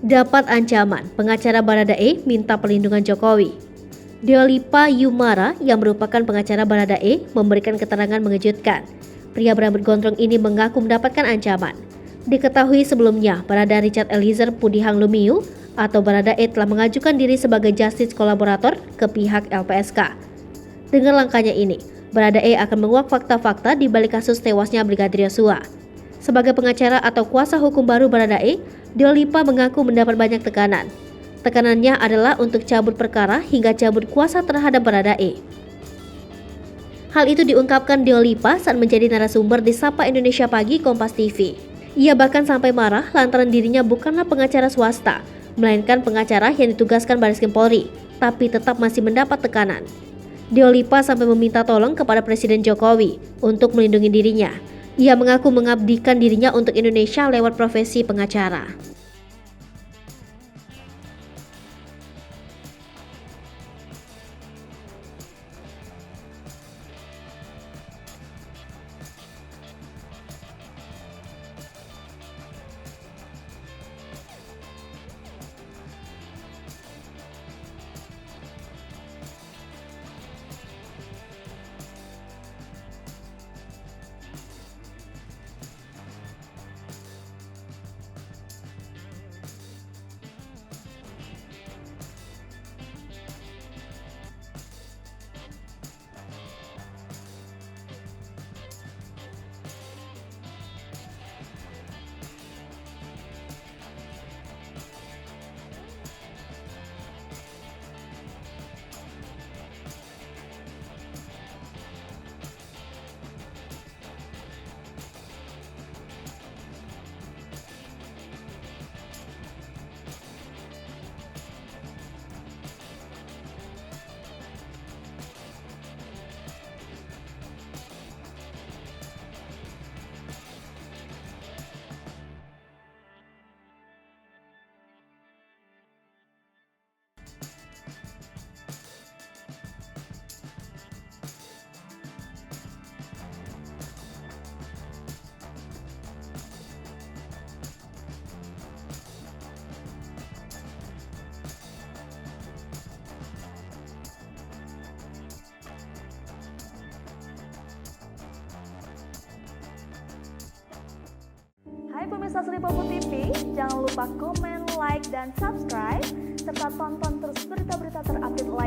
Dapat ancaman, pengacara Baradae minta perlindungan Jokowi. Deolipa Yumara yang merupakan pengacara Baradae memberikan keterangan mengejutkan. Pria berambut gondrong ini mengaku mendapatkan ancaman. Diketahui sebelumnya, Barada Richard Eliezer Pudihang Lumiu atau Baradae telah mengajukan diri sebagai justice kolaborator ke pihak LPSK. Dengan langkahnya ini, Baradae akan menguak fakta-fakta di balik kasus tewasnya Brigadir Yosua. Sebagai pengacara atau kuasa hukum baru Baradae, Deolipa mengaku mendapat banyak tekanan. Tekanannya adalah untuk cabut perkara hingga cabut kuasa terhadap Baradae. Hal itu diungkapkan Deolipa saat menjadi narasumber di Sapa Indonesia Pagi Kompas TV. Ia bahkan sampai marah lantaran dirinya bukanlah pengacara swasta, melainkan pengacara yang ditugaskan Bareskrim Polri, tapi tetap masih mendapat tekanan. Deolipa sampai meminta tolong kepada Presiden Jokowi untuk melindungi dirinya. Ia mengaku mengabdikan dirinya untuk Indonesia lewat profesi pengacara. Hai pemirsa Sri Popo TV, jangan lupa komen, like, dan subscribe, serta tonton terus berita-berita terupdate lainnya.